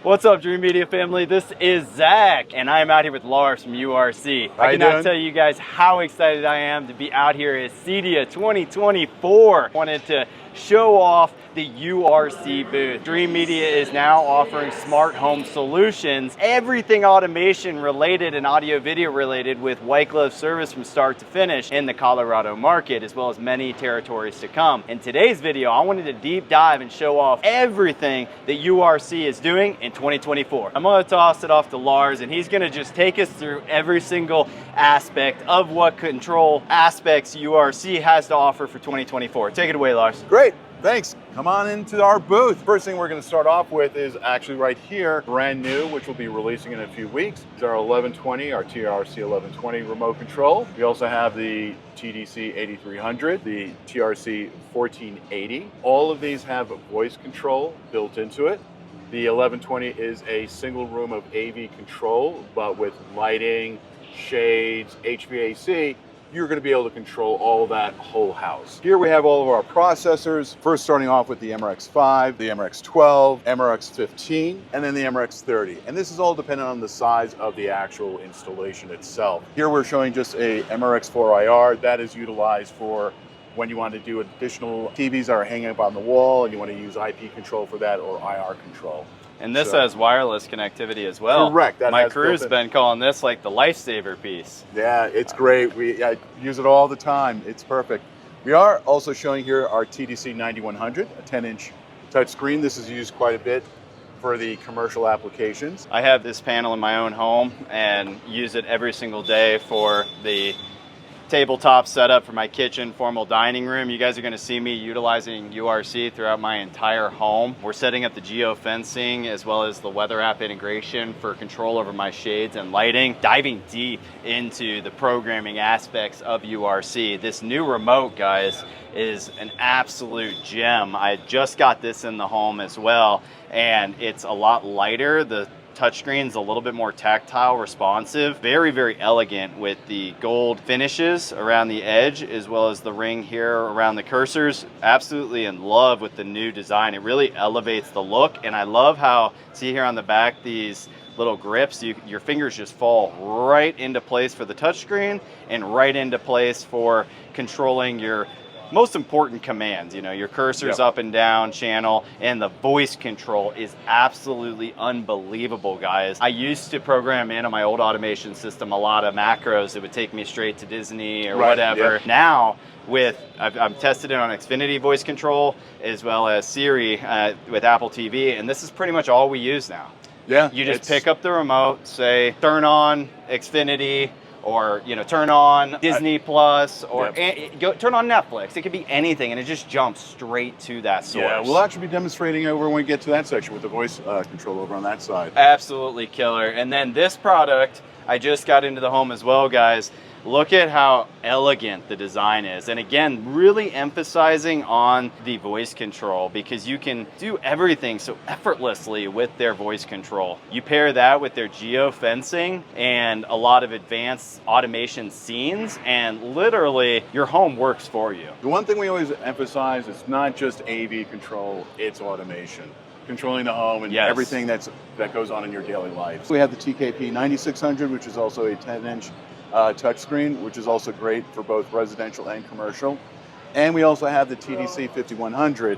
What's up, Dream Media family? This is Zach, and I am out here with Lars from URC. I cannot tell you guys how excited I am to be out here at CEDIA 2024. Wanted to show off the URC booth. Dream Media is now offering smart home solutions, everything automation related and audio video related, with white glove service from start to finish in the Colorado market, as well as many territories to come. In today's video, I wanted to deep dive and show off everything that URC is doing in 2024. I'm gonna toss it off to Lars, and he's gonna just take us through every single aspect of what control aspects URC has to offer for 2024. Take it away, Lars. Great, thanks. Come on into our booth. First thing we're going to start off with is actually right here, brand new, which we'll be releasing in a few weeks. It's our 1120, our TRC 1120 remote control. We also have the TDC 8300, the TRC 1480. All of these have a voice control built into it. The 1120 is a single room of AV control, but with lighting, shades, HVAC. You're going to be able to control all that whole house. Here we have all of our processors, first starting off with the MRX5, the MRX12, MRX15, and then the MRX30. And this is all dependent on the size of the actual installation itself. Here we're showing just a MRX4 IR that is utilized for when you want to do additional TVs that are hanging up on the wall and you want to use IP control for that, or IR control. And this has wireless connectivity as well. Correct. My crew's been calling this like the lifesaver piece. Yeah, it's great. I use it all the time. It's perfect. We are also showing here our TDC 9100, a 10-inch touchscreen. This is used quite a bit for the commercial applications. I have this panel in my own home and use it every single day for the tabletop setup for my kitchen, formal dining room. You guys are going to see me utilizing URC throughout my entire home. We're setting up the geofencing as well as the weather app integration for control over my shades and lighting, diving deep into the programming aspects of URC. This new remote, guys, is an absolute gem. I just got this in the home as well, and it's a lot lighter. The touchscreen's a little bit more tactile responsive, very, very elegant with the gold finishes around the edge as well as the ring here around the cursors. Absolutely in love with the new design. It really elevates the look, and I love how, see here on the back, these little grips, your fingers just fall right into place for the touchscreen and right into place for controlling your most important commands. You know, your cursor's up and down channel, and the voice control is absolutely unbelievable, guys. I used to program in on my old automation system a lot of macros that would take me straight to Disney or whatever. Now, I've tested it on Xfinity voice control as well as Siri with Apple TV, and this is pretty much all we use now. Yeah. You just pick up the remote, say, turn on Xfinity, or, you know, turn on Disney Plus, or turn on Netflix. It could be anything, and it just jumps straight to that source. Yeah, we'll actually be demonstrating over when we get to that section with the voice control over on that side. Absolutely killer. And then this product, I just got into the home as well, guys. Look at how elegant the design is. And again, really emphasizing on the voice control, because you can do everything so effortlessly with their voice control. You pair that with their geofencing and a lot of advanced automation scenes, and literally your home works for you. The one thing we always emphasize is not just AV control, it's automation. Controlling the home and everything that goes on in your daily life. We have the TKP 9600, which is also a 10-inch touchscreen, which is also great for both residential and commercial. And we also have the TDC 5100.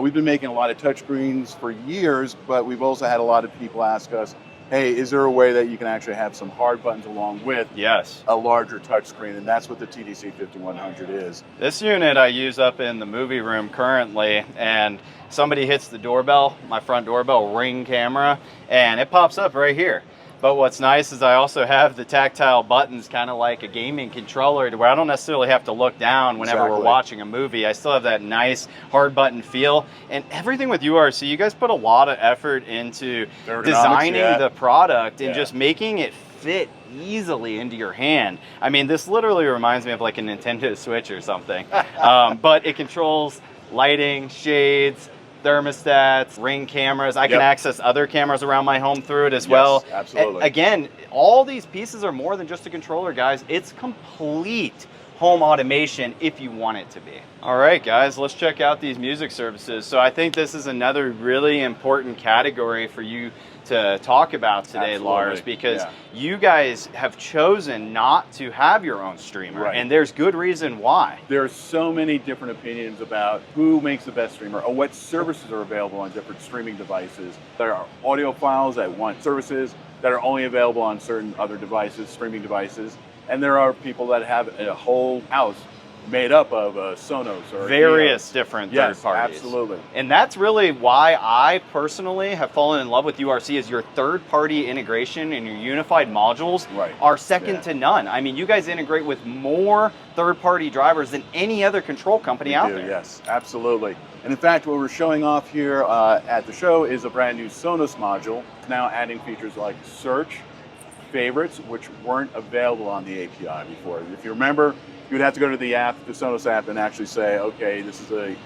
We've been making a lot of touchscreens for years, but we've also had a lot of people ask us, hey, is there a way that you can actually have some hard buttons along with a larger touchscreen? And that's what the TDC 5100 is. This unit I use up in the movie room currently, and somebody hits the doorbell, my front doorbell Ring camera, and it pops up right here. But what's nice is I also have the tactile buttons, kind of like a gaming controller, to where I don't necessarily have to look down whenever we're watching a movie. I still have that nice hard button feel. And everything with URC, you guys put a lot of effort into designing the product and just making it fit easily into your hand. I mean, this literally reminds me of like a Nintendo Switch or something. But it controls lighting, shades, thermostats, Ring cameras. I can access other cameras around my home through it as well. Absolutely. Again, all these pieces are more than just a controller, guys. It's complete home automation if you want it to be. All right, guys, let's check out these music services. So I think this is another really important category for you to talk about today, Absolutely. Lars, because you guys have chosen not to have your own streamer, and there's good reason why. There are so many different opinions about who makes the best streamer or what services are available on different streaming devices. There are audiophiles that want services that are only available on certain other devices, streaming devices, and there are people that have a whole house made up of Sonos or various different third parties. Absolutely. And that's really why I personally have fallen in love with URC, is your third-party integration and your unified modules are second to none. I mean, you guys integrate with more third-party drivers than any other control company out there. Yes, absolutely. And in fact, what we're showing off here at the show is a brand new Sonos module, now adding features like search, favorites, which weren't available on the API before. If you remember, you would have to go to the app, the Sonos app, and actually say, okay, this is a,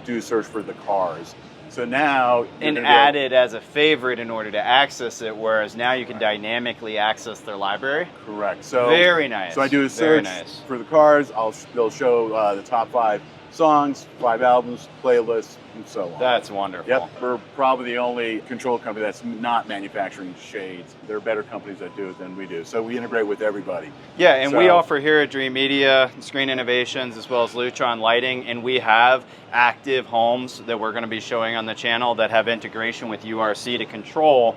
do search for the cars. So now... And add it as a favorite in order to access it, whereas now you can dynamically access their library. Correct. So very nice. So I do a search for the cars. They'll show the top 5 songs, 5 albums, playlists, and so on. That's wonderful. Yep, we're probably the only control company that's not manufacturing shades. There are better companies that do it than we do. So we integrate with everybody. Yeah, and we offer here at Dream Media Screen Innovations as well as Lutron Lighting, and we have active homes that we're going to be showing on the channel that have integration with URC to control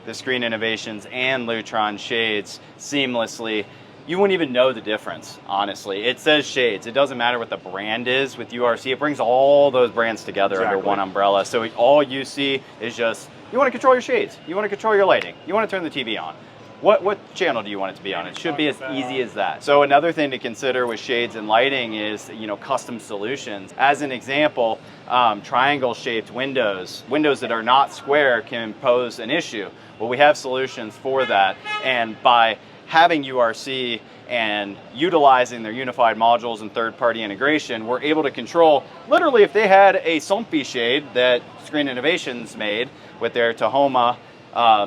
the Screen Innovations and Lutron shades seamlessly. You wouldn't even know the difference, honestly. It says shades. It doesn't matter what the brand is with URC. It brings all those brands together under one umbrella. So all you see is just, you want to control your shades. You want to control your lighting. You want to turn the TV on. What channel do you want it to be on? It should be as easy as that. So another thing to consider with shades and lighting is, custom solutions. As an example, triangle-shaped windows that are not square can pose an issue. Well, we have solutions for that, and by having URC and utilizing their unified modules and third-party integration, we're able to control, literally if they had a Sompi shade that Screen Innovations made with their Tahoma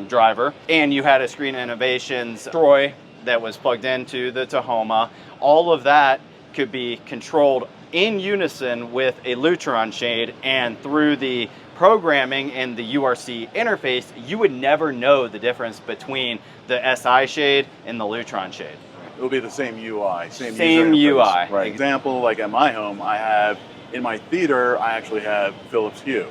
driver, and you had a Screen Innovations Troy that was plugged into the Tahoma, all of that could be controlled in unison with a Lutron shade, and through the programming and the URC interface, you would never know the difference between the SI shade and the Lutron shade. It'll be the same UI, same UI. Right. Example, like at my home, I have, in my theater, I actually have Philips Hue.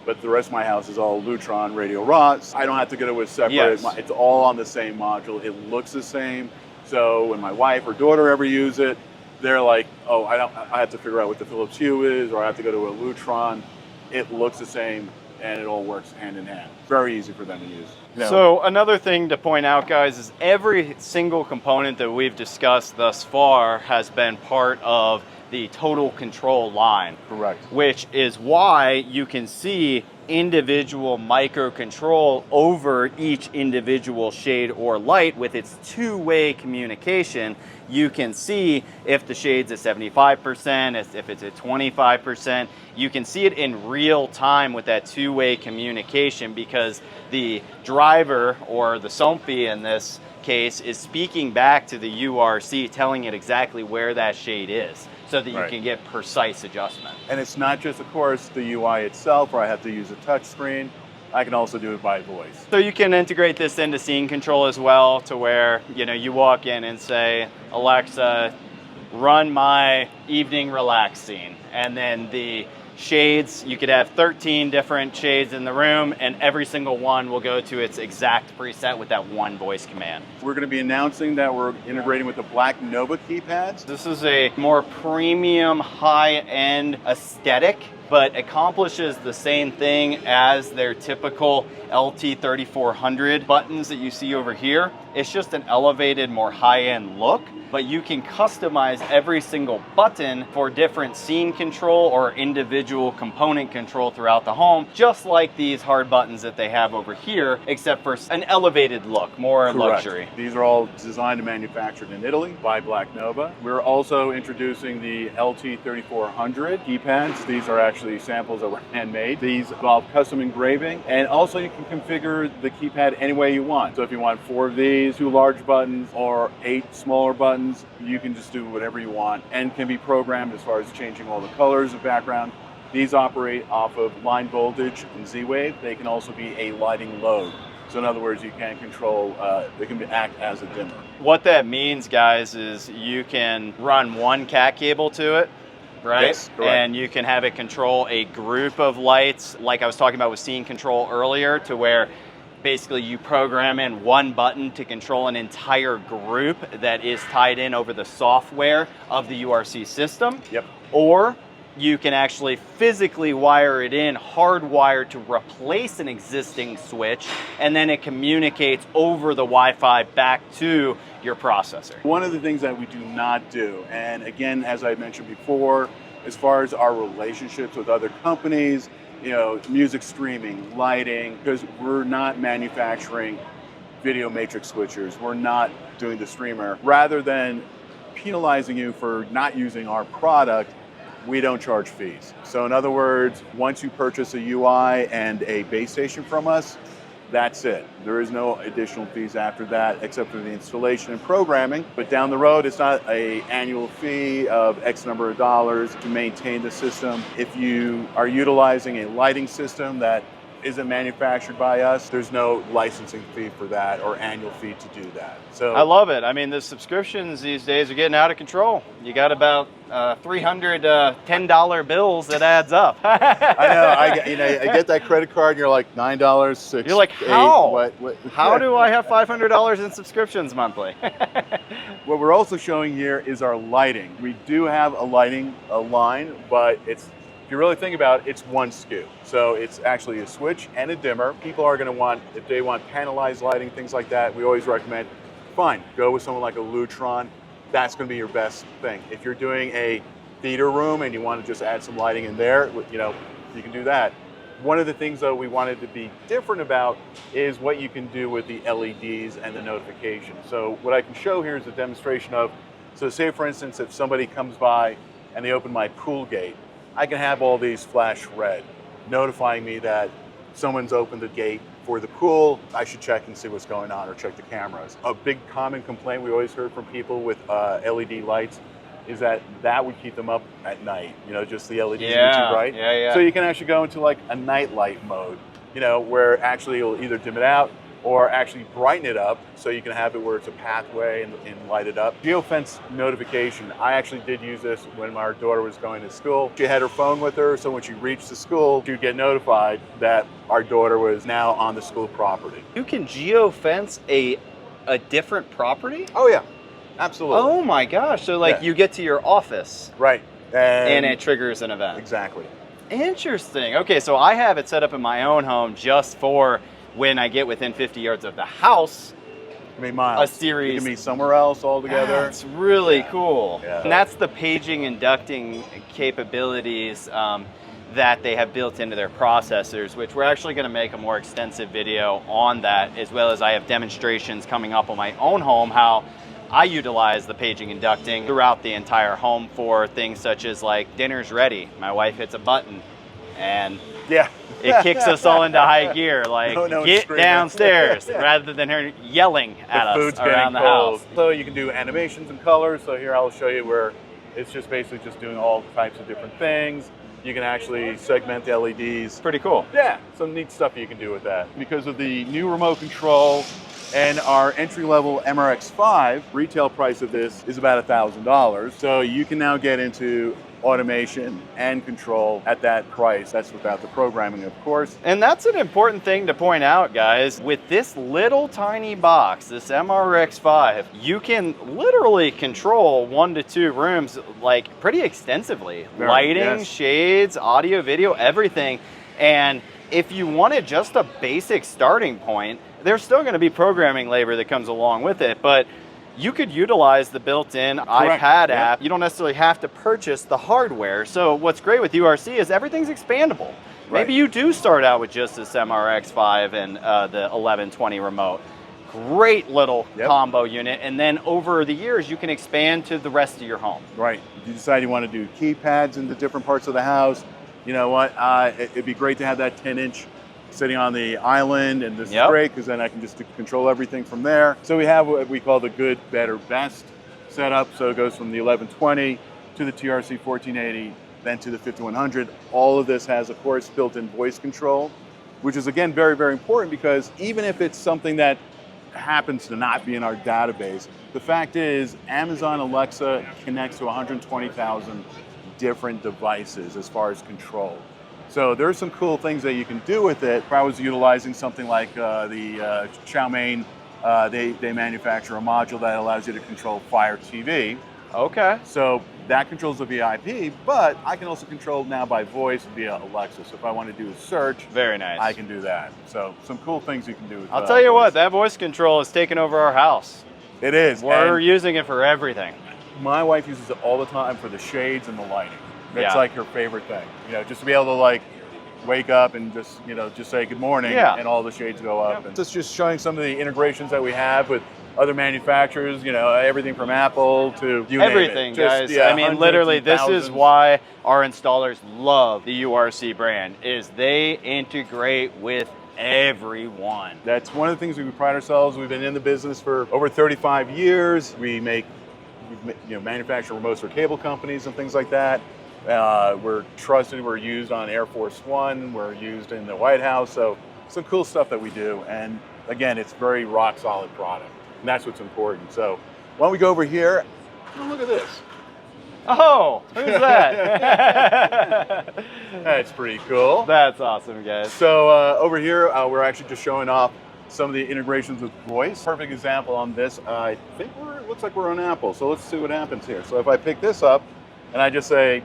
But the rest of my house is all Lutron Radio Raw. I don't have to go to a separate, it's all on the same module. It looks the same. So when my wife or daughter ever use it, they're like, oh, I have to figure out what the Philips Hue is, or I have to go to a Lutron. It looks the same, and it all works hand in hand. Very easy for them to use. So another thing to point out, guys, is every single component that we've discussed thus far has been part of the total control line. Correct. Which is why you can see individual microcontrol over each individual shade or light with its two-way communication. You can see if the shade's at 75%, if it's at 25%. You can see it in real time with that two-way communication, because the driver, or the Sompi in this case, is speaking back to the URC, telling it exactly where that shade is, so that you can get precise adjustment. And it's not just, of course, the UI itself, where I have to use a touch screen. I can also do it by voice. So you can integrate this into scene control as well, to where you walk in and say, Alexa, run my evening relax scene, and then the shades, you could have 13 different shades in the room, and every single one will go to its exact preset with that one voice command. We're going to be announcing that we're integrating with the Black Nova keypads. This is a more premium, high-end aesthetic, but accomplishes the same thing as their typical LT3400 buttons that you see over here. It's just an elevated, more high-end look, but you can customize every single button for different scene control or individual component control throughout the home, just like these hard buttons that they have over here, except for an elevated look, more luxury. These are all designed and manufactured in Italy by Black Nova. We're also introducing the LT3400 keypads. These are actually samples that were handmade. These involve custom engraving, and also you can configure the keypad any way you want. So if you want 4 of these, 2 large buttons, or 8 smaller buttons, buttons. You can just do whatever you want and can be programmed as far as changing all the colors of background. These operate off of line voltage and Z-Wave. They can also be a lighting load. So in other words, you can control, they can act as a dimmer. What that means, guys, is you can run one cat cable to it, right? Yes, correct. And you can have it control a group of lights, like I was talking about with scene control earlier, to where basically you program in one button to control an entire group that is tied in over the software of the URC system. Yep. Or you can actually physically wire it in, hardwired to replace an existing switch, and then it communicates over the Wi-Fi back to your processor. One of the things that we do not do, and again, as I mentioned before, as far as our relationships with other companies, you know, music streaming, lighting, because we're not manufacturing video matrix switchers, we're not doing the streamer. Rather than penalizing you for not using our product, we don't charge fees. So in other words, once you purchase a UI and a base station from us, that's it. There is no additional fees after that, except for the installation and programming. But down the road, it's not an annual fee of X number of dollars to maintain the system. If you are utilizing a lighting system that isn't manufactured by us, there's no licensing fee for that or annual fee to do that. So I love it. I mean, the subscriptions these days are getting out of control. You got about 300 $10 bills that adds up. I know. I get that credit card, and you're like $9, $6. You're like, $8, how? What? How do I have $500 in subscriptions monthly? What we're also showing here is our lighting. We do have a lighting line, but it's, if you really think about it, it's one SKU. So it's actually a switch and a dimmer. People are going to want, if they want panelized lighting, things like that, we always recommend, fine, go with someone like a Lutron. That's going to be your best thing. If you're doing a theater room and you want to just add some lighting in there, you know, you can do that. One of the things, though, we wanted to be different about is what you can do with the LEDs and the notification. So what I can show here is a demonstration of, so say, for instance, if somebody comes by and they open my pool gate, I can have all these flash red, notifying me that someone's opened the gate for the pool. I should check and see what's going on or check the cameras. A big common complaint we always heard from people with LED lights is that would keep them up at night. You know, just the LEDs are too bright. Yeah. So you can actually go into like a night light mode, you know, where actually you'll either dim it out or actually brighten it up so you can have it where it's a pathway and light it up. Geofence notification, I actually did use this when our daughter was going to school. She had her phone with her, so when she reached the school, she would get notified that our daughter was now on the school property. You can geofence a different property? Oh yeah, absolutely. Oh my gosh, so like you get to your office. Right. And it triggers an event. Exactly. Interesting. Okay, so I have it set up in my own home just for when I get within 50 yards of the house. I mean, miles. A series. You can be somewhere else altogether. That's really cool. Yeah. And that's the paging inducting capabilities that they have built into their processors, which we're actually going to make a more extensive video on that, as well as I have demonstrations coming up on my own home, how I utilize the paging inducting throughout the entire home for things such as like dinner's ready. My wife hits a button and it kicks us all into high gear, like get downstairs, rather than her yelling at us around the house. So you can do animations and colors. So here I'll show you where it's just basically just doing all types of different things. You can actually segment the LEDs. Pretty cool. Yeah, some neat stuff you can do with that. Because of the new remote control and our entry-level MRX5, retail price of this is about $1,000. So you can now get into automation and control at that price. That's without the programming, of course. And that's an important thing to point out, guys. With this little tiny box, this MRX5, you can literally control 1 to 2 rooms like pretty extensively. Lighting, shades, audio, video, everything. And if you wanted just a basic starting point, there's still going to be programming labor that comes along with it, but you could utilize the built-in iPad app. You don't necessarily have to purchase the hardware. So what's great with URC is everything's expandable. Maybe you do start out with just this MRX5 and the 1120 remote. Great little combo unit. And then over the years, you can expand to the rest of your home. Right. You decide you want to do keypads in the different parts of the house. You know what? It'd be great to have that 10-inch sitting on the island, and this is great because then I can just control everything from there. So we have what we call the good, better, best. setup. So it goes from the 1120 to the TRC 1480, then to the 5100. All of this has, of course, built-in voice control, which is, again, very, very important because even if it's something that happens to not be in our database, the fact is Amazon Alexa connects to 120,000 different devices as far as control. So there's some cool things that you can do with it. If I was utilizing something like the Xiaomi, they manufacture a module that allows you to control Fire TV. Okay. So that controls the VIP, but I can also control now by voice via Alexa. So if I want to do a search, very nice, I can do that. So some cool things you can do with I'll tell you voice. what, that voice control is taking over our house. It is. We're using it for everything. My wife uses it all the time for the shades and the lighting. It's Yeah. like her favorite thing. You know, just to be able to like wake up and just, you know, just say good morning and all the shades go up. Yep. And this is just showing some of the integrations that we have with other manufacturers, you know, everything from Apple to you everything, name it. guys. Just, yeah, I mean, literally, this is thousands. why our installers love the URC brand, is they integrate with everyone. That's one of the things we pride ourselves. We've been in the business for over 35 years. We manufacture remotes for cable companies and things like that. We're trusted. We're used on Air Force One. We're used in the White House. So some cool stuff that we do. And again, it's very rock solid product. And that's what's important. So why don't we go over here? Oh, look at this. Oh, who's that? That's pretty cool. That's awesome, guys. So over here, we're actually just showing off some of the integrations with voice. Perfect example on this. I think it looks like we're on Apple. So let's see what happens here. So if I pick this up and I just say,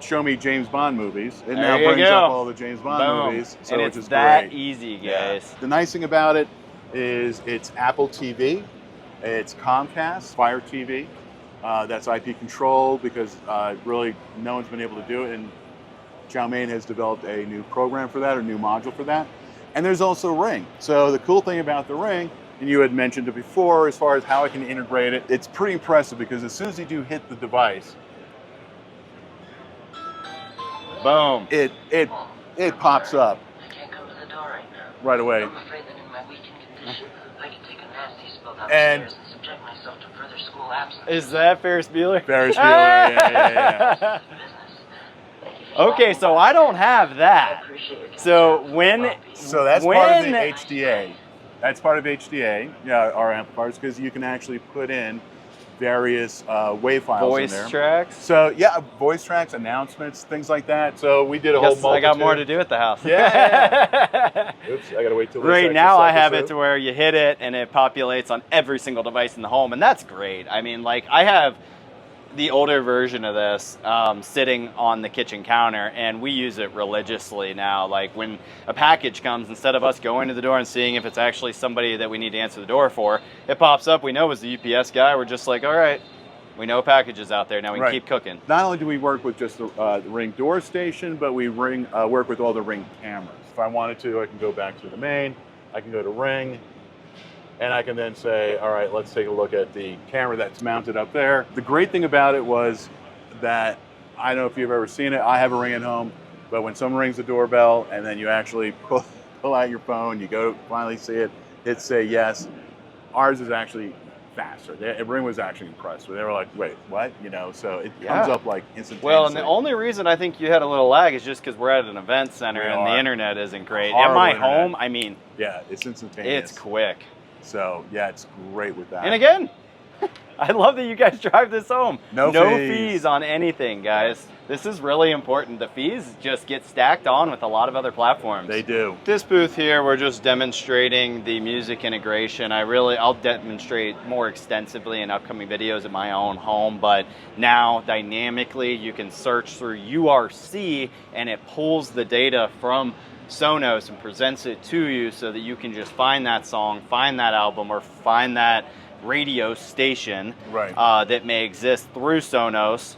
show me James Bond movies, it now brings up all the James Bond movies. So, and which it's is that great. easy, guys. Yeah. The nice thing about it is it's Apple TV, it's Comcast, Fire TV. That's IP control because really no one's been able to do it, and Xiaomi has developed a new program for that, or new module for that. And there's also Ring. So the cool thing about the Ring, and you had mentioned it before, as far as how I can integrate it, it's pretty impressive because as soon as you do hit the device, boom, it pops up I can't come to the door right now. right away. I'm afraid that in my weakened condition, I could take a nasty spill And- downstairs and subject myself to further school absence. is that Ferris Bueller? Ferris Bueller, yeah. Business. Thank you for Okay, stopping so by. I don't have I that. appreciate your So concern. when So that's when, part of the HDA. That's part of HDA, our amplifiers, because you can actually put in various WAV files voice in there. tracks. So yeah, voice tracks, announcements, things like that. So we did a whole Guess I got multitude. more to do at the house. Yeah. Oops, I gotta wait till this Right actually now I cycles have it through. to where you hit it and it populates on every single device in the home, and that's great. I mean, like, I have the older version of this sitting on the kitchen counter, and we use it religiously now. Like, when a package comes, instead of us going to the door and seeing if it's actually somebody that we need to answer the door for, it pops up, we know it's the UPS guy, we're just like, all right, we know a package is out there, now we can Right. keep cooking. Not only do we work with just the Ring door station, but we work with all the Ring cameras. If I wanted to, I can go back to the main, I can go to Ring, and I can then say, all right, let's take a look at the camera that's mounted up there. The great thing about it was that, I don't know if you've ever seen it, I have a Ring at home, but when someone rings the doorbell and then you actually pull out your phone, you go finally see it, hit say yes, ours is actually faster. Ring was actually impressed. They were like, wait, what? You know, so it comes up like instantaneously. Well, and the only reason I think you had a little lag is just because we're at an event center We and are. the internet isn't great. At Horrible my internet. home, I mean, Yeah, it's instantaneous. it's quick. So yeah, it's great with that. And again, I love that you guys drive this home. No fees on anything, guys. This is really important. The fees just get stacked on with a lot of other platforms. They do. This booth here, we're just demonstrating the music integration. I'll demonstrate more extensively in upcoming videos at my own home, but now dynamically you can search through URC and it pulls the data from Sonos and presents it to you so that you can just find that song, find that album, or find that radio station Right. that may exist through Sonos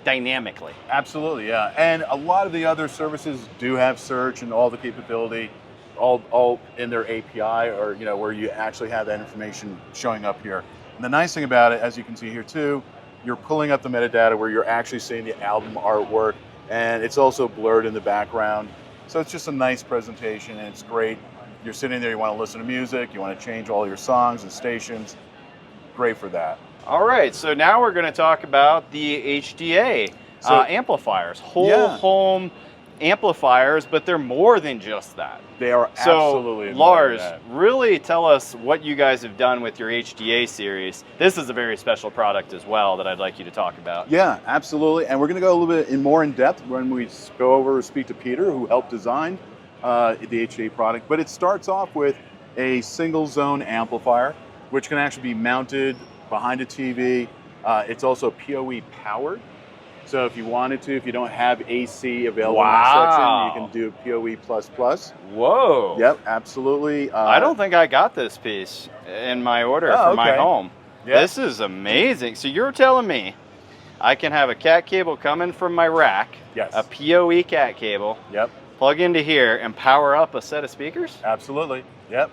dynamically. Absolutely, yeah. And a lot of the other services do have search and all the capability, all in their API, or where you actually have that information showing up here. And the nice thing about it, as you can see here too, you're pulling up the metadata where you're actually seeing the album artwork, and it's also blurred in the background. So it's just a nice presentation, and it's great. You're sitting there, you want to listen to music, you want to change all your songs and stations. Great for that. All right, so now we're going to talk about the HDA amplifiers, whole home amplifiers, but they're more than just that. They are absolutely. So, Lars, really tell us what you guys have done with your HDA series. This is a very special product as well that I'd like you to talk about. Yeah, absolutely. And we're going to go a little bit more in depth when we go over speak to Peter, who helped design the HDA product. But it starts off with a single zone amplifier, which can actually be mounted behind a TV. It's also PoE powered. So if you wanted to, if you don't have AC available in that section, you can do PoE++. Whoa. Yep, absolutely. I don't think I got this piece in my order for my home. Yep. This is amazing. So you're telling me I can have a cat cable coming from my rack, a PoE cat cable, plug into here and power up a set of speakers? Absolutely. Yep.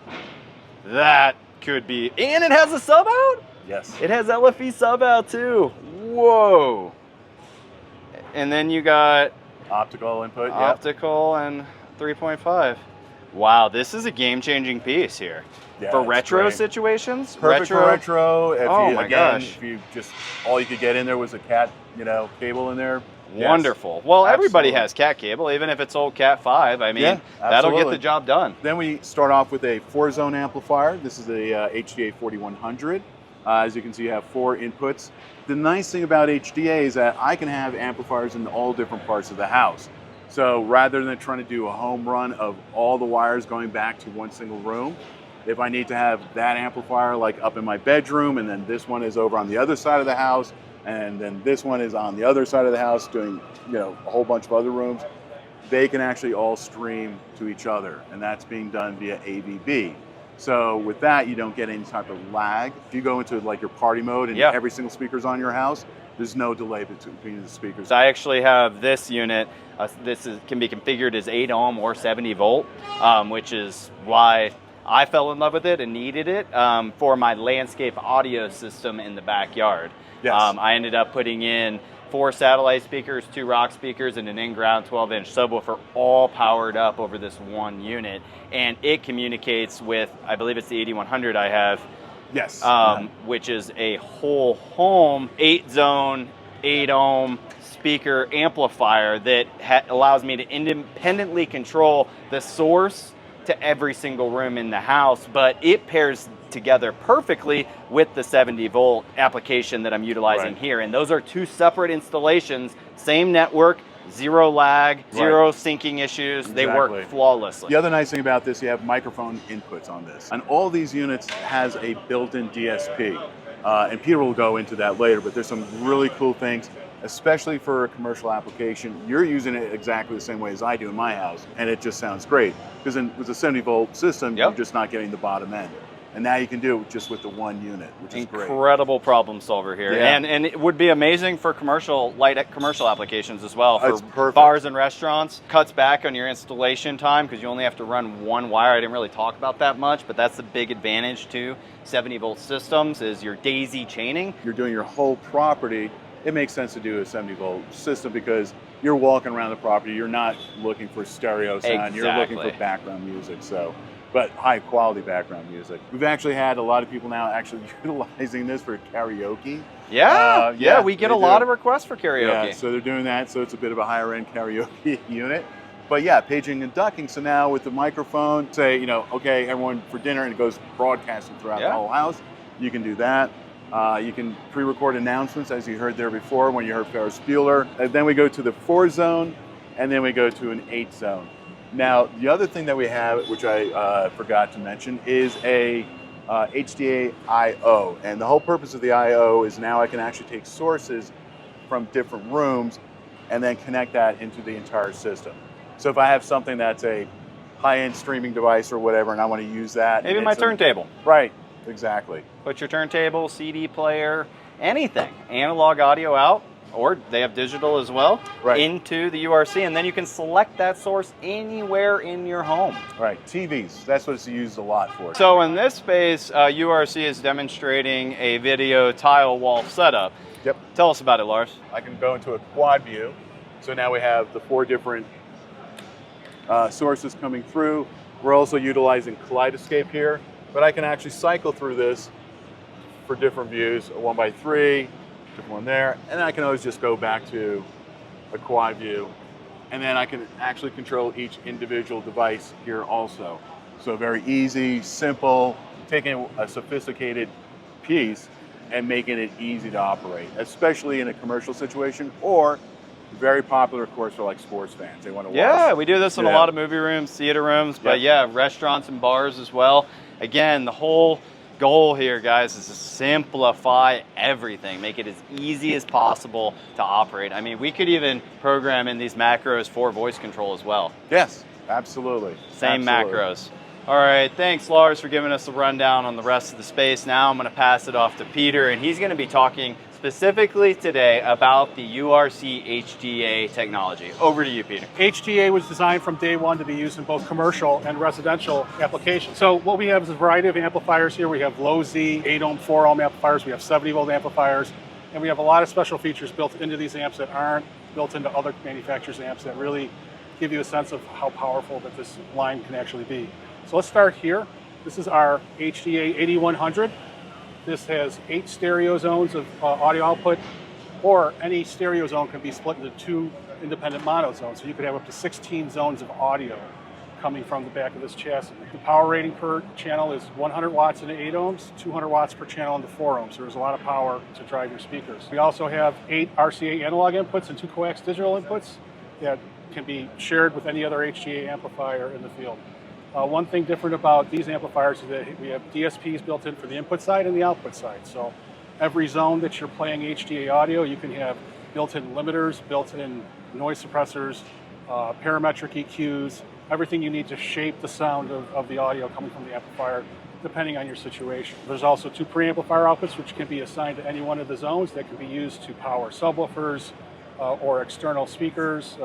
That could be, and it has a sub out? Yes. It has LFE sub out too. Whoa. And then you got optical input, optical and 3.5. Wow, this is a game-changing piece here. Yeah, for retro situations. Perfect for retro. If my gosh! If you just all you could get in there was a cat, cable in there. Wonderful. Well, everybody has cat cable, even if it's old Cat 5. I mean, that'll get the job done. Then we start off with a 4-zone amplifier. This is the HDA 4100. As you can see, you have 4 inputs. The nice thing about HDA is that I can have amplifiers in all different parts of the house. So rather than trying to do a home run of all the wires going back to one single room, if I need to have that amplifier like up in my bedroom, and then this one is over on the other side of the house, and then this one is on the other side of the house doing a whole bunch of other rooms, they can actually all stream to each other, and that's being done via AVB. So with that, you don't get any type of lag. If you go into like your party mode and every single speaker's on your house, there's no delay between the speakers. I actually have this unit. Can be configured as 8 ohm or 70 volt, which is why I fell in love with it and needed it for my landscape audio system in the backyard. Yes. I ended up putting in 4 satellite speakers, 2 rock speakers, and an in-ground 12-inch subwoofer, all powered up over this one unit. And it communicates with, I believe it's the 8100 I have, which is a whole home 8-zone, 8 ohm speaker amplifier that allows me to independently control the source to every single room in the house, but it pairs together perfectly with the 70 volt application that I'm utilizing here. And those are 2 separate installations, same network, 0 lag, 0 syncing issues. They work flawlessly. The other nice thing about this, you have microphone inputs on this. And all these units has a built-in DSP. And Peter will go into that later, but there's some really cool things, especially for a commercial application. You're using it exactly the same way as I do in my house, and it just sounds great. Because with a 70 volt system, you're just not getting the bottom end. And now you can do it just with the one unit, which is great. Incredible problem solver here. And it would be amazing for light commercial applications as well. For bars and restaurants, cuts back on your installation time because you only have to run 1 wire. I didn't really talk about that much, but that's the big advantage to 70 volt systems is your daisy chaining. You're doing your whole property. It makes sense to do a 70 volt system because you're walking around the property. You're not looking for stereo sound. You're looking for background music. But high quality background music. We've actually had a lot of people now actually utilizing this for karaoke. We get a lot of requests for karaoke. Yeah, so they're doing that. So it's a bit of a higher end karaoke unit. But yeah, paging and ducking. So now with the microphone, say, okay, everyone for dinner, and it goes broadcasting throughout the whole house. You can do that. You can pre-record announcements, as you heard there before when you heard Ferris Bueller. And then we go to the 4-zone, and then we go to an 8-zone. Now, the other thing that we have, which I forgot to mention, is a HDA I/O. And the whole purpose of the I/O is now I can actually take sources from different rooms and then connect that into the entire system. So if I have something that's a high-end streaming device or whatever, and I want to use that. Maybe my turntable. Right, exactly. Put your turntable, CD player, anything. Analog audio out, or they have digital as well, into the URC, and then you can select that source anywhere in your home. Right, TVs, that's what it's used a lot for. So in this space, URC is demonstrating a video tile wall setup. Yep. Tell us about it, Lars. I can go into a quad view. So now we have the 4 different sources coming through. We're also utilizing Kaleidoscape here, but I can actually cycle through this for different views, a 1x3, different one there, and then I can always just go back to a quad view, and then I can actually control each individual device here also. So very easy, simple, taking a sophisticated piece and making it easy to operate, especially in a commercial situation, or very popular, of course, for like sports fans. They want to watch. Yeah, we do this in a lot of movie rooms, theater rooms, but yeah, restaurants and bars as well. Again, the whole goal here, guys, is to simplify everything, make it as easy as possible to operate. I mean, we could even program in these macros for voice control as well. Yes, absolutely. Same macros. All right, thanks, Lars, for giving us a rundown on the rest of the space. Now I'm going to pass it off to Peter, and he's going to be talking specifically today about the URC HDA technology. Over to you, Peter. HDA was designed from day one to be used in both commercial and residential applications. So what we have is a variety of amplifiers here. We have low Z, 8-ohm, 4-ohm amplifiers. We have 70-volt amplifiers. And we have a lot of special features built into these amps that aren't built into other manufacturers' amps that really give you a sense of how powerful that this line can actually be. So let's start here. This is our HDA 8100. This has 8 stereo zones of audio output, or any stereo zone can be split into 2 independent mono zones. So you could have up to 16 zones of audio coming from the back of this chassis. The power rating per channel is 100 watts into 8 ohms, 200 watts per channel into 4 ohms. So there's a lot of power to drive your speakers. We also have 8 RCA analog inputs and 2 coax digital inputs that can be shared with any other HDA amplifier in the field. One thing different about these amplifiers is that we have DSPs built in for the input side and the output side. So every zone that you're playing HDA audio, you can have built-in limiters, built-in noise suppressors, parametric EQs, everything you need to shape the sound of the audio coming from the amplifier, depending on your situation. There's also 2 preamplifier outputs, which can be assigned to any one of the zones that can be used to power subwoofers or external speakers,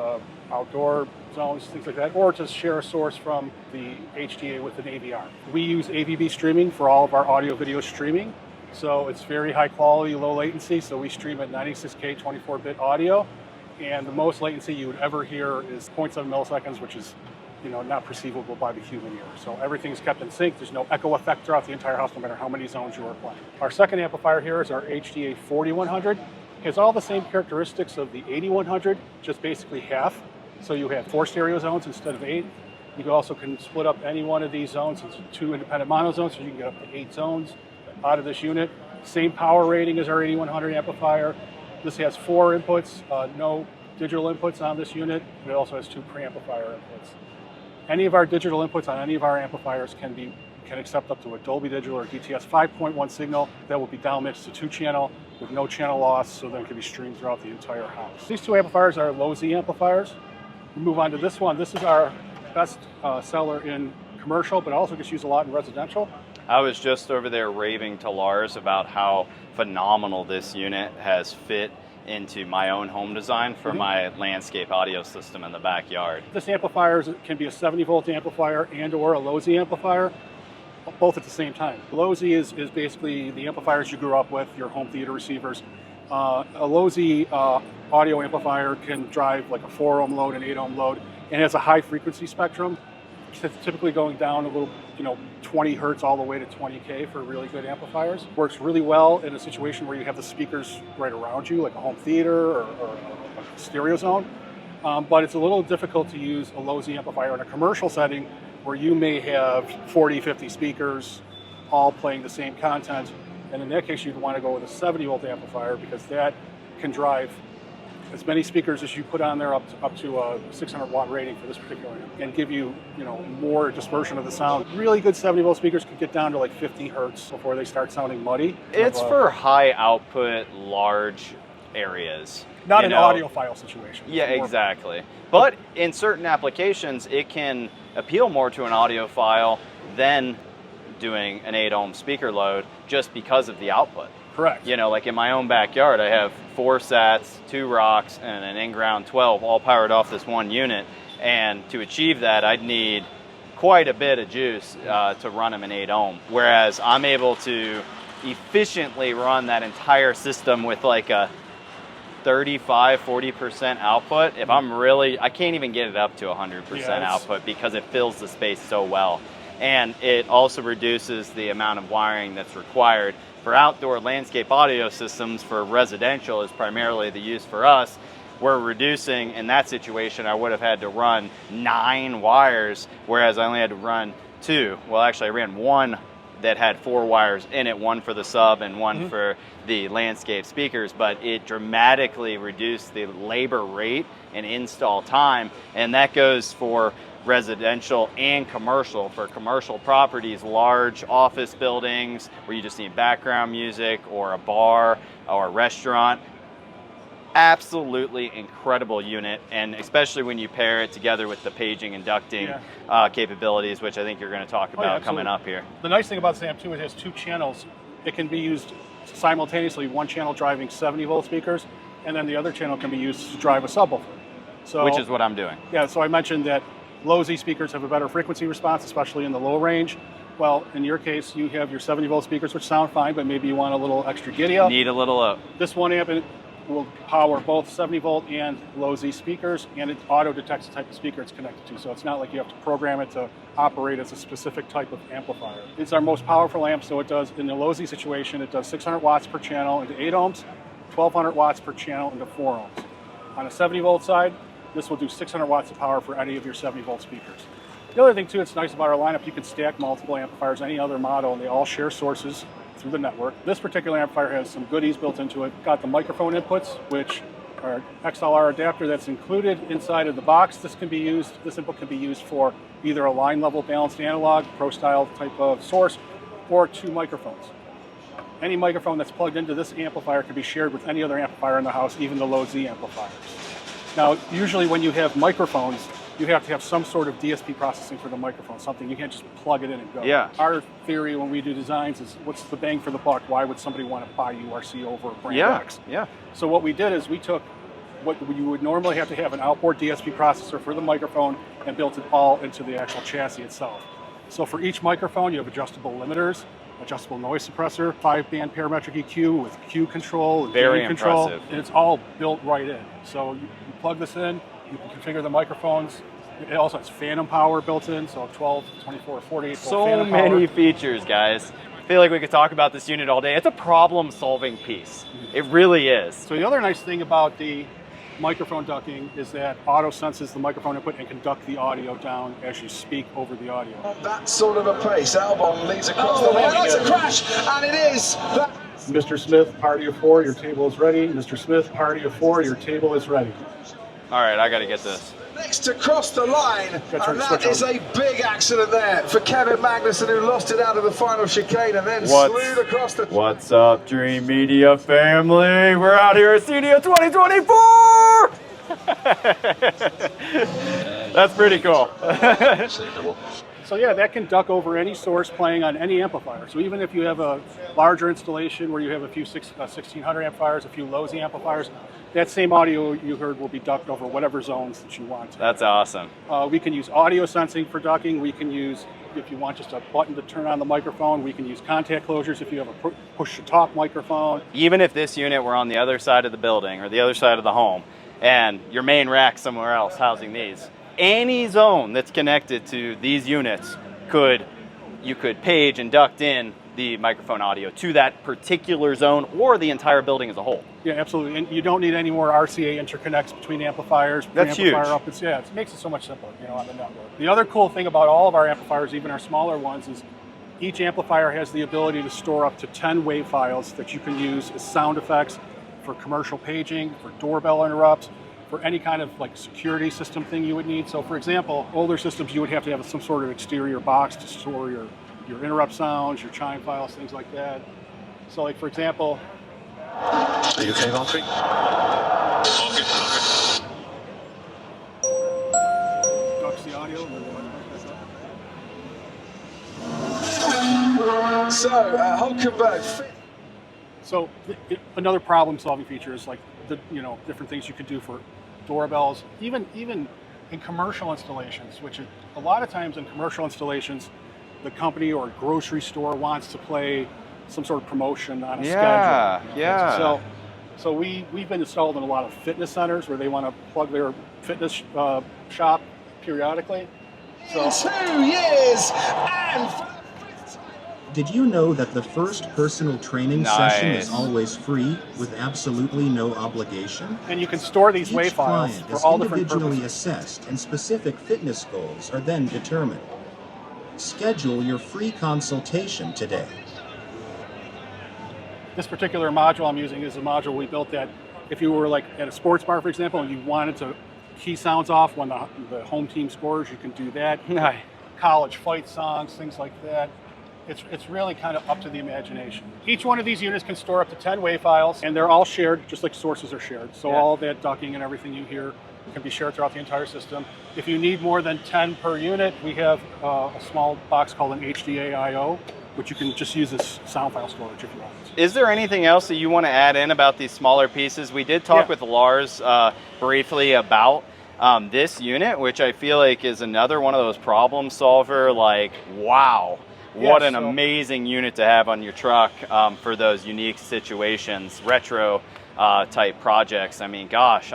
outdoor zones, things like that, or to share a source from the HDA with an AVR. We use AVB streaming for all of our audio video streaming. So it's very high quality, low latency. So we stream at 96K 24-bit audio. And the most latency you would ever hear is 0.7 milliseconds, which is not perceivable by the human ear. So everything's kept in sync. There's no echo effect throughout the entire house, no matter how many zones you are playing. Our second amplifier here is our HDA 4100. It has all the same characteristics of the 8100, just basically half. So you have 4 stereo zones instead of 8. You also can split up any one of these zones into 2 independent mono zones, so you can get up to 8 zones out of this unit. Same power rating as our 8100 amplifier. This has 4 inputs, no digital inputs on this unit, and it also has 2 preamplifier inputs. Any of our digital inputs on any of our amplifiers can accept up to a Dolby Digital or DTS 5.1 signal that will be downmixed to 2-channel with no channel loss, so then it can be streamed throughout the entire house. These 2 amplifiers are low Z amplifiers. We move on to this one. This is our best seller in commercial, but also gets used a lot in residential. I was just over there raving to Lars about how phenomenal this unit has fit into my own home design for my landscape audio system in the backyard. This amplifier can be a 70-volt amplifier and or a low Z amplifier, both at the same time. Low Z is basically the amplifiers you grew up with, your home theater receivers. A low Z audio amplifier can drive like a 4-ohm load, an 8-ohm load, and has a high frequency spectrum. It's typically going down a little, 20 hertz all the way to 20K for really good amplifiers. Works really well in a situation where you have the speakers right around you, like a home theater or a stereo zone. But it's a little difficult to use a low Z amplifier in a commercial setting where you may have 40, 50 speakers all playing the same content. And in that case, you'd want to go with a 70-volt amplifier because that can drive as many speakers as you put on there up to a 600-watt rating for this particular amp and give you, more dispersion of the sound. Really good 70-volt speakers can get down to like 50 hertz before they start sounding muddy. It's for high output, large areas. Not an audiophile situation. Yeah, exactly. But in certain applications, it can appeal more to an audiophile than doing an 8-ohm speaker load just because of the output. Correct. Like in my own backyard, I have 4 sats, 2 rocks, and an in-ground 12 all powered off this one unit. And to achieve that, I'd need quite a bit of juice to run them in 8-ohm. Whereas I'm able to efficiently run that entire system with like a 35-40% output. If I can't even get it up to 100% output because it fills the space so well. and it also reduces the amount of wiring that's required. For outdoor landscape audio systems, for residential is primarily the use for us, we're reducing. In that situation, I would have had to run 9 wires, whereas I only had to run 2. Well, actually I ran 1 that had 4 wires in it, 1 for the sub and 1 for the landscape speakers, but it dramatically reduced the labor rate and install time, and that goes for residential and commercial. For commercial properties, large office buildings where you just need background music, or a bar or a restaurant, absolutely incredible unit, and especially when you pair it together with the paging and ducting capabilities, which I think you're going to talk about coming up here. The nice thing about this amp too, it has 2 channels. It can be used simultaneously, one channel driving 70-volt speakers, and then the other channel can be used to drive a subwoofer. So, which is what I'm doing. Yeah, so I mentioned that low Z speakers have a better frequency response, especially in the low range. Well, in your case, you have your 70-volt speakers, which sound fine, but maybe you want a little extra giddy up. Need a little up. This one amp will power both 70-volt and low Z speakers, and it auto detects the type of speaker it's connected to. So it's not like you have to program it to operate as a specific type of amplifier. It's our most powerful amp, so it does, in the low Z situation, it does 600 watts per channel into 8 ohms, 1200 watts per channel into 4 ohms. On a 70-volt side, this will do 600 watts of power for any of your 70-volt speakers. The other thing too, it's nice about our lineup, you can stack multiple amplifiers, any other model, and they all share sources through the network. This particular amplifier has some goodies built into it. Got the microphone inputs, which are XLR adapter that's included inside of the box. This input can be used for either a line level balanced analog, pro style type of source, or 2 microphones. Any microphone that's plugged into this amplifier can be shared with any other amplifier in the house, even the low Z amplifiers. Now, usually when you have microphones, you have to have some sort of DSP processing for the microphone, something you can't just plug it in and go. Yeah. Our theory when we do designs is, what's the bang for the buck? Why would somebody want to buy URC over brand X? Yeah. So what we did is we took what you would normally have to have, an outboard DSP processor for the microphone, and built it all into the actual chassis itself. So for each microphone, you have adjustable limiters, adjustable noise suppressor, 5-band parametric EQ with Q control, and Very gain control, impressive. and it's all built right in. So you plug this in, you can configure the microphones. It also has phantom power built in, so 12, 24, 48 volt So phantom many power. features, guys. I feel like we could talk about this unit all day. It's a problem-solving piece. It really is. So the other nice thing about the microphone ducting is that auto senses the microphone input and can duck the audio down as you speak over the audio. That sort of a pace. Albon leads across the line. That's a crash, and it is. Mr. Smith, party of 4, your table is ready. Mr. Smith, party of 4, your table is ready. All right, I got to get this. Next to cross the line, turn and the that switch is on. a big accident there for Kevin Magnussen, who lost it out of the final chicane and then slewed across the... What's up, Dream Media family? We're out here at CEDIA 2024! That's pretty cool. So yeah, that can duck over any source playing on any amplifier. So even if you have a larger installation where you have a few 1600 amplifiers, a few low Z amplifiers, that same audio you heard will be ducked over whatever zones that you want. That's awesome. We can use audio sensing for ducking. We can use, if you want just a button to turn on the microphone, we can use contact closures if you have a push-to-talk microphone. Even if this unit were on the other side of the building or the other side of the home, and your main rack somewhere else housing these, any zone that's connected to these units you could page and duct in the microphone audio to that particular zone or the entire building as a whole. Yeah, absolutely. And you don't need any more RCA interconnects between amplifiers. That's huge. Up. It makes it so much simpler, on the network. The other cool thing about all of our amplifiers, even our smaller ones, is each amplifier has the ability to store up to 10 wave files that you can use as sound effects for commercial paging, for doorbell interrupts, for any kind of security system thing you would need. So for example, older systems, you would have to have some sort of exterior box to store your interrupt sounds, your chime files, things like that. So for example... Are you okay, Valtteri? Ducks the audio. So, Hulkenberg. So another problem-solving feature is different things you can do for doorbells, even in commercial installations, which a lot of times in commercial installations, the company or grocery store wants to play some sort of promotion on a schedule. Yeah. So we've been installed in a lot of fitness centers where they want to plug their fitness shop periodically. So 2 years and Did you know that the first personal training session is Nice. always free with absolutely no obligation? And you can store these WAV Each files client for is all different individually purposes. assessed and specific fitness goals are then determined. Schedule your free consultation today. This particular module I'm using is a module we built that if you were like at a sports bar, for example, and you wanted to key sounds off when the home team scores, you can do that. Nice. College fight songs, things like that. It's really kind of up to the imagination. Each one of these units can store up to 10 WAV files, and they're all shared, just like sources are shared. So Yeah. all that ducking and everything you hear can be shared throughout the entire system. If you need more than 10 per unit, we have a small box called an HDA I/O, which you can just use as sound file storage if you want. Is there anything else that you want to add in about these smaller pieces? We did talk Yeah. with Lars briefly about this unit, which I feel like is another one of those problem solver, like, wow, what Yeah, an so- amazing unit to have on your truck for those unique situations, retro type projects. I mean, gosh,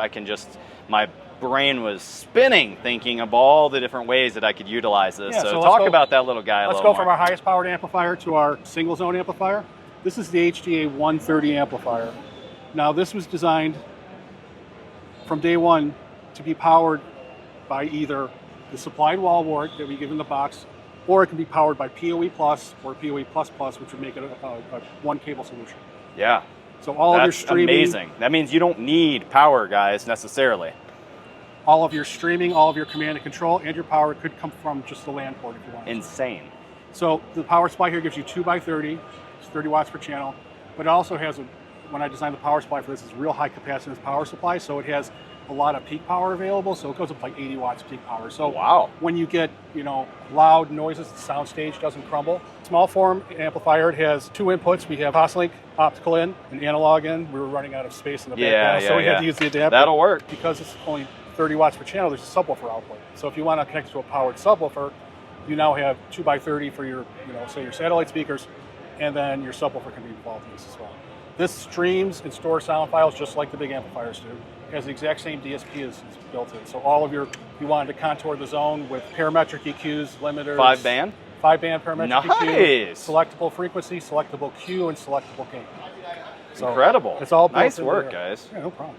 my brain was spinning thinking of all the different ways that I could utilize this. Yeah, so so let's talk go- about that little guy a Let's little go from more. our highest powered amplifier to our single zone amplifier. This is the HDA 130 amplifier. Now this was designed from day one to be powered by either the supplied wall wart that we give in the box, or it can be powered by PoE Plus or PoE Plus Plus, which would make it a one cable solution. Yeah, So all of your that's streaming, amazing. That means you don't need power, guys, necessarily. all of your streaming, all of your command and control, and your power could come from just the LAN port if you want. Insane. So the power supply here gives you 2x30, it's 30 watts per channel, but it also has when I designed the power supply for this, it's real high capacitance power supply, so it has a lot of peak power available, so it goes up to like 80 watts peak power. So Wow. when you get, loud noises, the sound stage doesn't crumble. Small form amplifier, it has 2 inputs. We have Toslink optical in and analog in. We were running out of space in the back panel, so we had to use the adapter. That'll work. Because it's only 30 watts per channel, there's a subwoofer output. So if you want to connect to a powered subwoofer, you now have 2x30 for your, say your satellite speakers, and then your subwoofer can be involved in this as well. This streams and stores sound files just like the big amplifiers do. It has the exact same DSP as built in. So all of if you wanted to contour the zone with parametric EQs, limiters. 5-band? 5-band parametric EQ. Nice. Selectable frequency, selectable Q, and selectable gain. So Incredible. It's all built nice into work, there. guys. Yeah, no problem.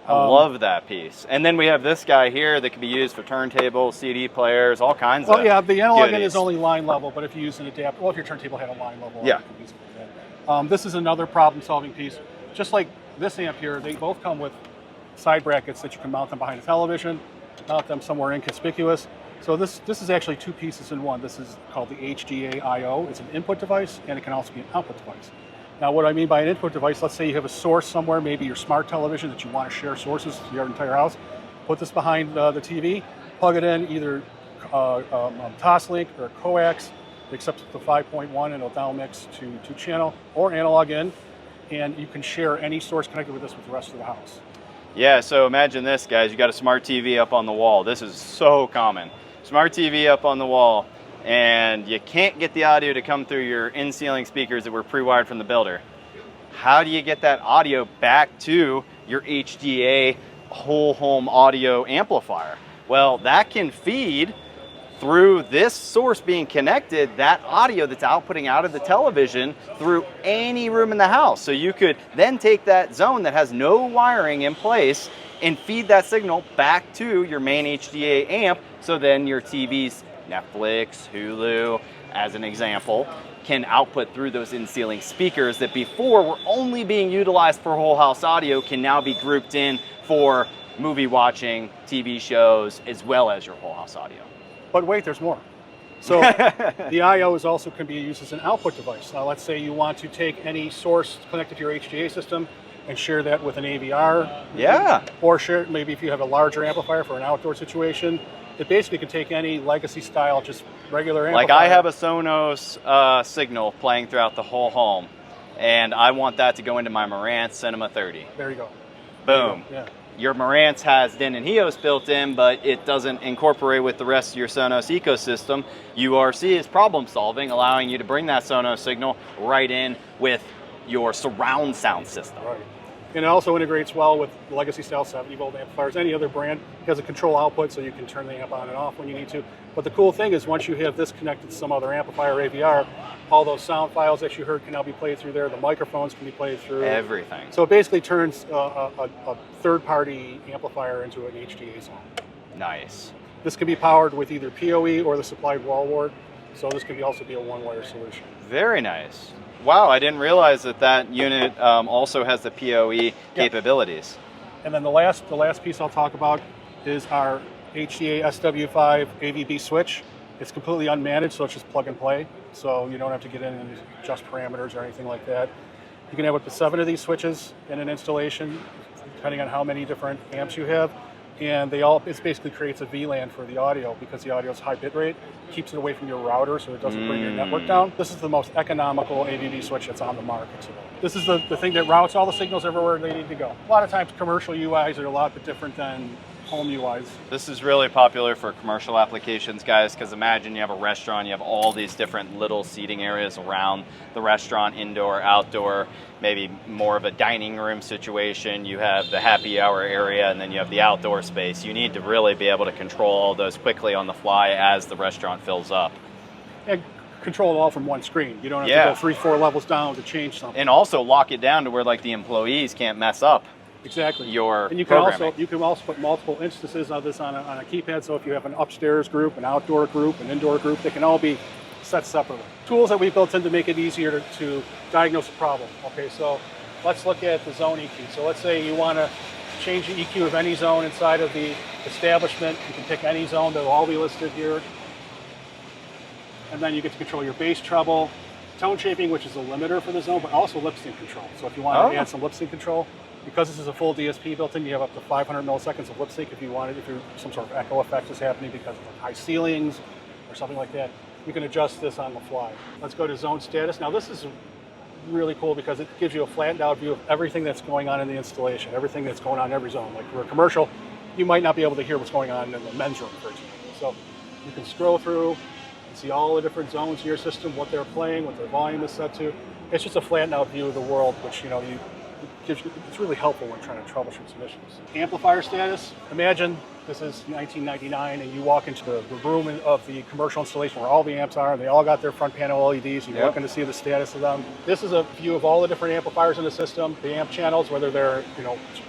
I love that piece. And then we have this guy here that can be used for turntables, CD players, all kinds of Well, yeah, the analog in goodies. is only line level, but if you use an adapter, if your turntable had a line level, Yeah. you can use it for that. This is another problem-solving piece. Just like this amp here, they both come with side brackets that you can mount them behind a television, mount them somewhere inconspicuous. So this is actually 2 pieces in one. This is called the HDA I/O. It's an input device, and it can also be an output device. Now, what I mean by an input device, let's say you have a source somewhere, maybe your smart television that you want to share sources to your entire house. Put this behind the TV, plug it in either Toslink or coax. It accepts the 5.1 and it'll down mix to 2-channel or analog in, and you can share any source connected with this with the rest of the house. Yeah, so imagine this, guys. You got a smart TV up on the wall. This is so common. Smart TV up on the wall, and you can't get the audio to come through your in-ceiling speakers that were pre-wired from the builder. How do you get that audio back to your HDA whole home audio amplifier? Well, that can feed through this source being connected, that audio that's outputting out of the television through any room in the house. So you could then take that zone that has no wiring in place and feed that signal back to your main HDA amp. So then your TV's Netflix, Hulu, as an example, can output through those in-ceiling speakers that before were only being utilized for whole house audio can now be grouped in for movie watching, TV shows, as well as your whole house audio. But wait, there's more. So the I/O is also can be used as an output device. Now, let's say you want to take any source connected to your HDA system and share that with an AVR. Yeah. Or share, maybe if you have a larger amplifier for an outdoor situation, it basically can take any legacy style, just regular amplifier. Like I have a Sonos signal playing throughout the whole home, and I want that to go into my Marantz Cinema 30. There you go. Boom. Yeah. Your Marantz has DIN and HEOS built in, but it doesn't incorporate with the rest of your Sonos ecosystem. URC is problem solving, allowing you to bring that Sonos signal right in with your surround sound system. Right. And it also integrates well with legacy style 70-volt amplifiers. Any other brand has a control output, so you can turn the amp on and off when you need to. But the cool thing is once you have this connected to some other amplifier AVR, all those sound files that you heard can now be played through there. The microphones can be played through. Everything. So it basically turns a third-party amplifier into an HDA zone. Nice. This can be powered with either PoE or the supplied wall wart. So this could also be a one-wire solution. Very nice. Wow, I didn't realize that that unit also has the PoE capabilities. And then the last piece I'll talk about is our HDA SW5 AVB switch. It's completely unmanaged, so it's just plug and play. So you don't have to get in and adjust parameters or anything like that. You can have up to 7 of these switches in an installation, depending on how many different amps you have. And it basically creates a VLAN for the audio because the audio is high bit rate, keeps it away from your router so it doesn't bring your network down. This is the most economical AVB switch that's on the market today. This is the thing that routes all the signals everywhere they need to go. A lot of times commercial UIs are a lot bit different than home UIs. This is really popular for commercial applications, guys, because imagine you have a restaurant, you have all these different little seating areas around the restaurant, indoor, outdoor, maybe more of a dining room situation. You have the happy hour area, and then you have the outdoor space. You need to really be able to control all those quickly on the fly as the restaurant fills up. And control it all from one screen. You don't have to go 3-4 levels down to change something. And also lock it down to where like the employees can't mess up. Exactly. And you can also put multiple instances of this on a keypad. So if you have an upstairs group, an outdoor group, an indoor group, they can all be set separately. Tools that we built in to make it easier to diagnose a problem. Okay, so let's look at the zone EQ. So let's say you want to change the EQ of any zone inside of the establishment. You can pick any zone. They'll all be listed here. And then you get to control your bass, treble, tone shaping, which is a limiter for the zone, but also lip sync control. So if you want to add some lip sync control, because this is a full DSP built in, you have up to 500 milliseconds of lip sync if some sort of echo effect is happening because of high ceilings or something like that. You can adjust this on the fly. Let's go to zone status. Now this is really cool because it gives you a flattened out view of everything that's going on in the installation, everything that's going on in every zone. Like for a commercial, you might not be able to hear what's going on in the men's room, for example. So you can scroll through and see all the different zones in your system, what they're playing, what their volume is set to. It's just a flattened out view of the world, which it's really helpful when trying to troubleshoot some issues. Amplifier status. Imagine this is 1999 and you walk into the room of the commercial installation where all the amps are and they all got their front panel LEDs. You're looking to see the status of them. This is a view of all the different amplifiers in the system, the amp channels, whether they're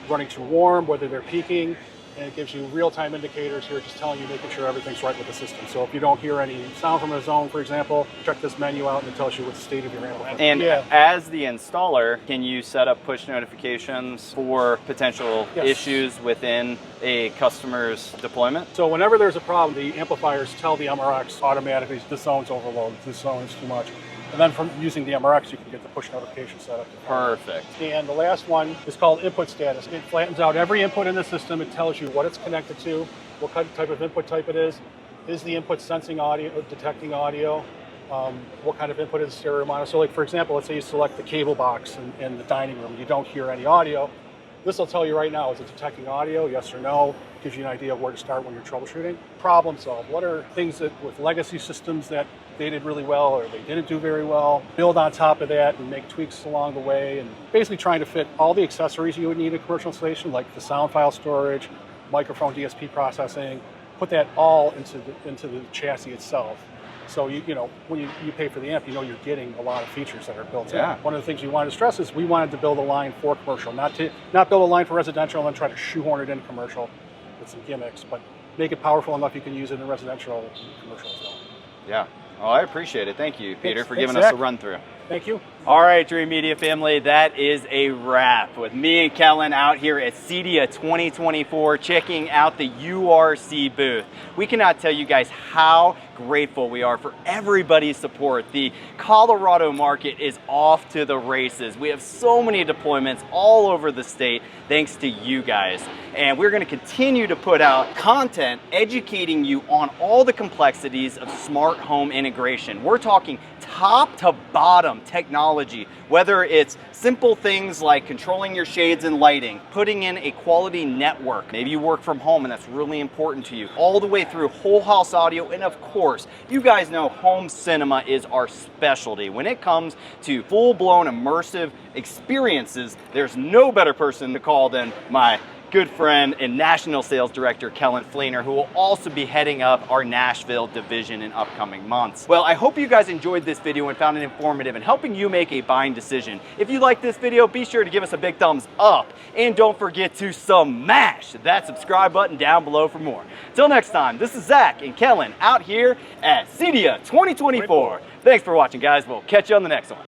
running too warm, whether they're peaking. And it gives you real-time indicators here, just telling you, making sure everything's right with the system. So if you don't hear any sound from a zone, for example, check this menu out and it tells you what the state of your amplifier. And as the installer, can you set up push notifications for potential issues within a customer's deployment? So whenever there's a problem, the amplifiers tell the MRX automatically, this zone's overloaded, this zone is too much. And then from using the MRX, you can get the push notification set up. Perfect. And the last one is called input status. It flattens out every input in the system. It tells you what it's connected to, what type of input type it is the input sensing audio, detecting audio, what kind of input is stereo mono. So like, for example, let's say you select the cable box in the dining room, you don't hear any audio. This will tell you right now, is it detecting audio, yes or no? Gives you an idea of where to start when you're troubleshooting. Problem solve. What are things that with legacy systems that they did really well or they didn't do very well? Build on top of that and make tweaks along the way, and basically trying to fit all the accessories you would need in a commercial installation, like the sound file storage, microphone DSP processing, put that all into the chassis itself. So when you pay for the amp, you're getting a lot of features that are built in. One of the things we wanted to stress is we wanted to build a line for commercial, not build a line for residential and then try to shoehorn it in commercial with some gimmicks, but make it powerful enough you can use it in residential and commercial as well. Yeah. Well, I appreciate it. Thank you, Peter, for giving us a run through. Thank you. All right, Dream Media family, that is a wrap with me and Kellen out here at CEDIA 2024 checking out the URC booth. We cannot tell you guys how grateful we are for everybody's support. The Colorado market is off to the races. We have so many deployments all over the state thanks to you guys. And we're going to continue to put out content educating you on all the complexities of smart home integration. We're talking top to bottom technology, whether it's simple things like controlling your shades and lighting, putting in a quality network, maybe you work from home and that's really important to you, all the way through whole house audio, and of course, you guys know home cinema is our specialty. When it comes to full-blown immersive experiences, there's no better person to call than my good friend and national sales director, Kellen Fleener, who will also be heading up our Nashville division in upcoming months. Well, I hope you guys enjoyed this video and found it informative in helping you make a buying decision. If you like this video, be sure to give us a big thumbs up and don't forget to smash that subscribe button down below for more. Till next time, this is Zach and Kellen out here at CEDIA 2024. Thanks for watching, guys. We'll catch you on the next one.